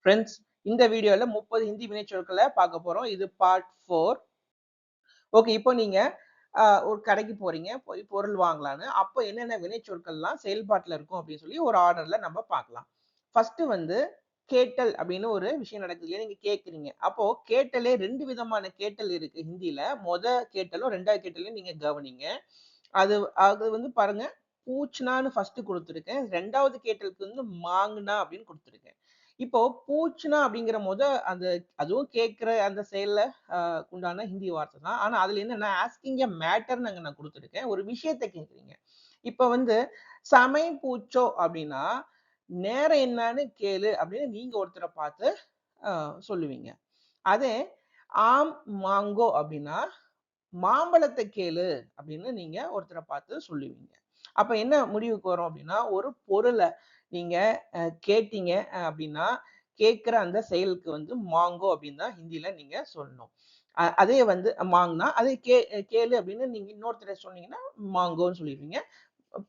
Friends, இந்த வீடியோல 30 ஹிந்தி வினைச்சொற்களை பார்க்க போறோம். இது பார்ட் 4. ஓகே, இப்போ நீங்க ஒரு கடைக்கு போறீங்க, போய் பொருள் வாங்கலான்னு. அப்போ என்னென்ன வினைச்சொற்கள்லாம் செயல்பாட்டுல இருக்கும் அப்படின்னு சொல்லி ஒரு ஆர்டர்ல நம்ம பார்க்கலாம். ஃபர்ஸ்ட் வந்து கேட்டல் அப்படின்னு ஒரு விஷயம் நடக்குது இல்லையா? நீங்க கேட்குறீங்க. அப்போ கேட்டலே 2 விதமான கேட்டல் இருக்கு ஹிந்தியில. கேட்டலும் 2வது கேட்டலையும் நீங்க கவனிங்க. அது அது வந்து பாருங்க, பூச்னான்னு ஃபர்ஸ்ட் குடுத்துருக்கேன். 2வது கேட்டலுக்கு வந்து மாங்னா அப்படின்னு குடுத்துருக்கேன். இப்போ பூச்னா அப்படிங்கிற அந்த அதுவும் கேட்கிற அந்த செயல்ல உண்டான ஹிந்தி வார்த்தை தான். ஆனா அதுல என்னன்னா ஆஸ்கிங் எ மேட்டர்ன்னு அங்க நான் குடுத்துருக்கேன். ஒரு விஷயத்த கேட்கிறீங்க. இப்ப வந்து சமை பூச்சோ அப்படின்னா, நேரம் என்னன்னு கேளு அப்படின்னு நீங்க ஒருத்தர பார்த்து சொல்லுவீங்க. அதே ஆம் மாங்கோ அப்படின்னா, மாம்பழத்த கேளு அப்படின்னு நீங்க ஒருத்தர பார்த்து சொல்லுவீங்க. அப்ப என்ன முடிவுக்கு வரும் அப்படின்னா, ஒரு பொருள நீங்க கேட்டீங்க அப்படின்னா, கேட்கிற அந்த செயலுக்கு வந்து மாங்கோ அப்படின்னு தான் ஹிந்தியில நீங்க சொல்லணும். அதே வந்து மாங்னா, அதே கேளு அப்படின்னு நீங்க இன்னொருத்தர சொன்னீங்கன்னா, மாங்கோன்னு சொல்லிருவீங்க.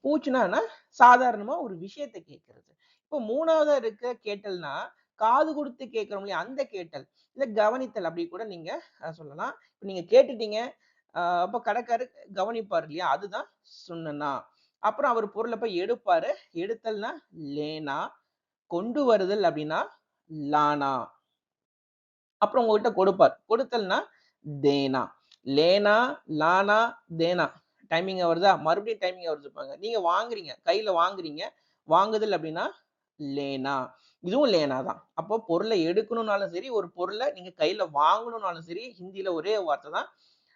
பூச்சுனான்னா, சாதாரணமா ஒரு விஷயத்த கேட்கிறது. இப்போ 3வதா இருக்க கேட்டல்னா, காது குடுத்து கேட்கிறோம் இல்லையா? அந்த கேட்டல். இல்ல கவனித்தல் அப்படி கூட நீங்க சொல்லலாம். இப்ப நீங்க கேட்டுட்டீங்க. அப்ப கடைக்காரர் கவனிப்பார் இல்லையா? அதுதான் சுன்னனா. அப்புறம் அவர் பொருள போய் எடுப்பாரு. எடுத்தல்னா லேனா. கொண்டு வருதல் அப்படின்னா லானா. அப்புறம் உங்ககிட்ட கொடுப்பார். கொடுத்தல்னா தேனா. லேனா, லானா, தேனா. டைமிங்கா வருதா? மறுபடியும் டைமிங்கா வருது பாருங்க. நீங்க வாங்குறீங்க. கையில வாங்குறீங்க. வாங்குதல் அப்படின்னா லேனா. இதுவும் லேனா தான். அப்போ பொருள எடுக்கணும்னாலும் சரி, ஒரு பொருள நீங்க கையில வாங்கணும்னாலும் சரி, ஹிந்தியில ஒரே வார்த்தை தான்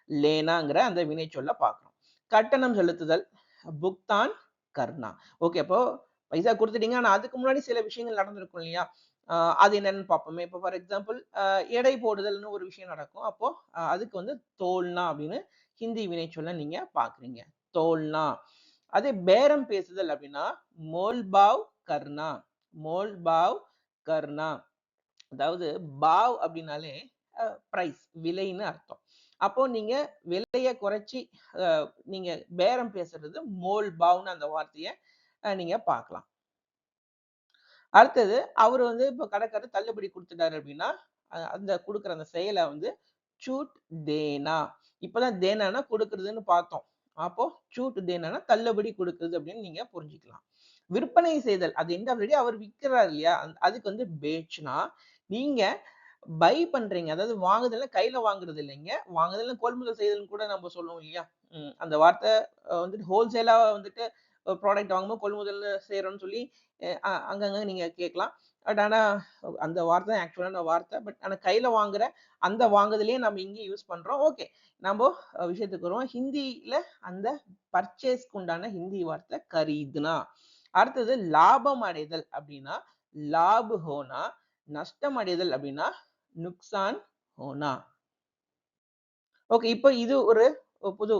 லேனாங்கிற அந்த வினைச்சொல்ல பார்க்கிறோம். கட்டணம் செலுத்துதல், புக்தான் கர்னா. ஓகே, அப்போ பைசா குடுத்துட்டீங்க. ஆனா அதுக்கு முன்னாடி சில விஷயங்கள் நடந்திருக்கும் இல்லையா? அது என்னன்னு பார்ப்போமே. இப்போ ஃபார் எக்ஸாம்பிள் எடை போடுதல்னு ஒரு விஷயம் நடக்கும். அப்போ அதுக்கு வந்து தோல்னா அப்படின்னு ஹிந்தி வினைச்சொல்ல நீங்க பார்க்குறீங்க. தோல்னா. அதே பேரம் பேசுதல் அப்படின்னா மோல்பாவ் கர்னா. மோல்பாவ் கர்னா. அதாவது பாவ் அப்படின்னாலே பிரைஸ், விலைன்னு அர்த்தம். அப்போ நீங்க விலைய குறைச்சி நீங்க பேரம் பேசுறது மோல் பாவ்னு அந்த வார்த்தைய நீங்க பார்க்கலாம். அடுத்தது அவரு வந்து இப்ப கடைக்காரர் தள்ளுபடி குடுத்துட்டாரு அப்படின்னா, அந்த குடுக்குற அந்த செயல வந்து சூட் தேனா. இப்பதான் தேனானா குடுக்குறதுன்னு பார்த்தோம். அப்போ சூட் தேனானா தள்ளுபடி குடுக்குறது அப்படின்னு நீங்க புரிஞ்சுக்கலாம். விற்பனை செய்தல். அது எண்ட் ஆஃப் த டே அவர் விக்கிறார் இல்லையா? அதுக்கு வந்து பேச்னா, நீங்க பை பண்றீங்க. அதாவது வாங்குதல்னா கையில வாங்குறது இல்லைங்க. வாங்குதல்னா கொள்முதல் செய்தல்ன்னு கூட நம்ம சொல்லுவோம் இல்லையா? அந்த வார்த்தை வந்துட்டு ஹோல்சேலா வந்துட்டு ப்ராடக்ட் வாங்கும்போது கொள்முதல் செய்றோம்ன்னு சொல்லி அங்கங்க நீங்க கேட்கலாம். பட் ஆனா அந்த வார்த்தை தான் ஆக்சுவலான வார்த்தை. பட் ஆனா கையில வாங்குற அந்த வாங்குதலையே நம்ம இங்கேயும் யூஸ் பண்றோம். ஓகே. நம்ப விஷயத்துக்கு வருவோம். ஹிந்தியில அந்த பர்ச்சேஸ்க்கு உண்டான ஹிந்தி வார்த்தை கரீத்னா. அடுத்தது லாபம் அடைதல் அப்படின்னா, லாப் ஹோனா. நஷ்டம் அடைதல் அப்படின்னா நுக்சான் ஹோனா. ஓகே. இப்போ இது ஒரு புது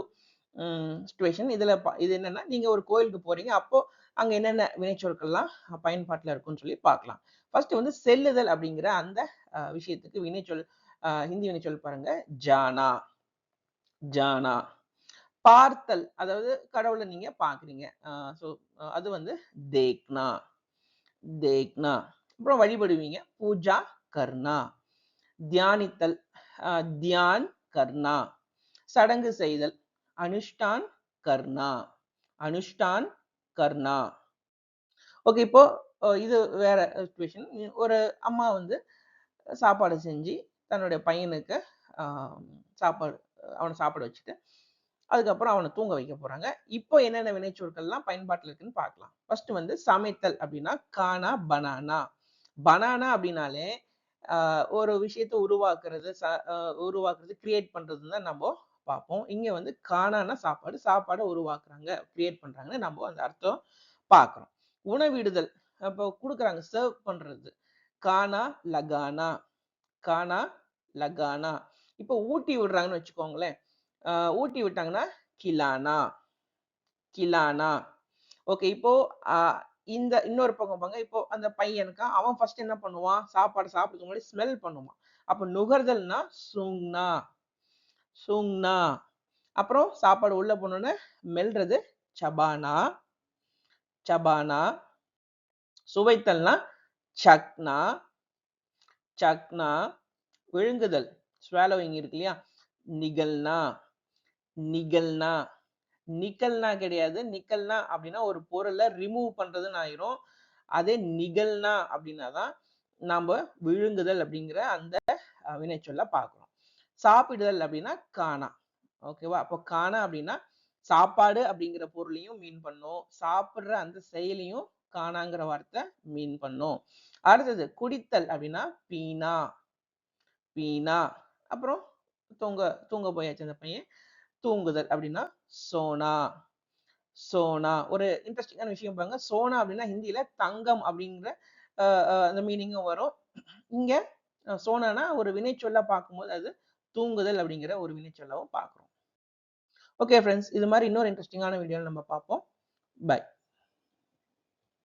சிச்சுவேஷன். இது என்னன்னா, நீங்க ஒரு கோயிலுக்கு போறீங்க. அப்போ அங்க என்னென்ன வினைச்சொற்கள்லாம் பயன்பாட்டுல இருக்குன்னு சொல்லி பார்க்கலாம். ஃபர்ஸ்ட் வந்து செல்லுதல் அப்படிங்கிற அந்த விஷயத்துக்கு வினைச்சொல் ஹிந்தி வினைச்சொல் பாருங்க. ஜானா, ஜானா. பார்த்தல், அதாவது கடவுள நீங்க பார்க்குறீங்க. ஸோ அது வந்து தேக்னா, தேக்னா. அப்புறம் வழிபடுவீங்க. பூஜா கர்னா. தியானித்தல், தியான் கர்னா. சடங்கு செய்தல், அனுஷ்டான் கர்னா. அனுஷ்டான் கர்னா. ஓகே, இப்போ இது வேற சிச்சுவேஷன். ஒரு அம்மா வந்து சாப்பாடு செஞ்சு தன்னுடைய பையனுக்கு ஆ சாப்பாடு அவன சாப்பிட வச்சுட்டு, அதுக்கப்புறம் அவன தூங்க வைக்க போறாங்க. இப்போ என்னென்ன வினைச்சொற்கள்லாம் பயன்பாட்டுல இருக்குன்னு பார்க்கலாம். ஃபர்ஸ்ட் வந்து சமைத்தல் அப்படின்னா கானா, பனானா. பனானா அப்படின்னாலே ஒரு விஷயத்த உருவாக்குறது, உருவாக்குறது, கிரியேட் பண்றதுன்னு தான் நம்ப பார்ப்போம். இங்க வந்து கானானா சாப்பாடு, சாப்பாட உருவாக்குறாங்க, கிரியேட் பண்றாங்கன்னு நம்ப அந்த அர்த்தம் பார்க்கிறோம். உணவிடுதல், அப்போ குடுக்குறாங்க, சர்வ் பண்றது. கானா, லகானா. கானா, லகானா. இப்போ ஊட்டி விடுறாங்கன்னு வச்சுக்கோங்களேன். ஊட்டி விட்டாங்கன்னா கிலானா, கிலானா. ஓகே, இப்போ அ இந்த இன்னொரு பக்கம் பாருங்க. இப்போ அந்த பையன் இருக்கான். அவன் ஃபர்ஸ்ட் என்ன பண்ணுவான்? சாப்பாடு சாப்பிடுறதுக்கு முன்னாடி ஸ்மெல் பண்ணுவான். அப்ப நுகர்தல்னா சூங்னா, சூங்னா. அப்புறம் சாப்பாடு உள்ள போனோனே மெல்றது சபானா, சபானா. சுவைத்தல்னா சக்னா, சக்னா விழுங்குதல், ஸ்வாலோயிங் இருக்கு இல்லையா? நிகழ்னா, நிகழ்னா, நிக்கல்னா கிடையாது. நிக்கல்னா அப்படின்னா ஒரு பொருள ரிமூவ் பண்றதுன்னு ஆயிரும். அதே நிகழ்னா அப்படின்னா தான் நாம விழுங்குதல் அப்படிங்கிற அந்த வினைச்சொல்ல பார்க்கிறோம். சாப்பிடுதல் அப்படின்னா காணா. ஓகேவா? அப்போ காணா அப்படின்னா சாப்பாடு அப்படிங்கிற பொருளையும் மீன் பண்ணும். சாப்பிடுற அந்த செயலையும் காணாங்கிற வார்த்தை மீன் பண்ணும். அடுத்தது குடித்தல் அப்படின்னா பீனா, பீனா. அப்புறம் தூங்க தூங்க போயாச்சு அந்த பையன். தூங்குதல் அப்படின்னா சோனா, சோனா. ஒரு இன்ட்ரெஸ்டிங்கான விஷயம் பாருங்க. சோனா அப்படின்னா ஹிந்தியில தங்கம் அப்படிங்கிற அந்த மீனிங்கும் வரும். இங்க சோனானா ஒரு வினைச்சொல்லா பார்க்கும்போது அது தூங்குதல் அப்படிங்கிற ஒரு வினைச்சொல்லாவும் பார்க்கிறோம். ஓகே ஃப்ரெண்ட்ஸ், இது மாதிரி இன்னொரு இன்ட்ரெஸ்டிங்கான வீடியோல நம்ம பார்ப்போம். பை.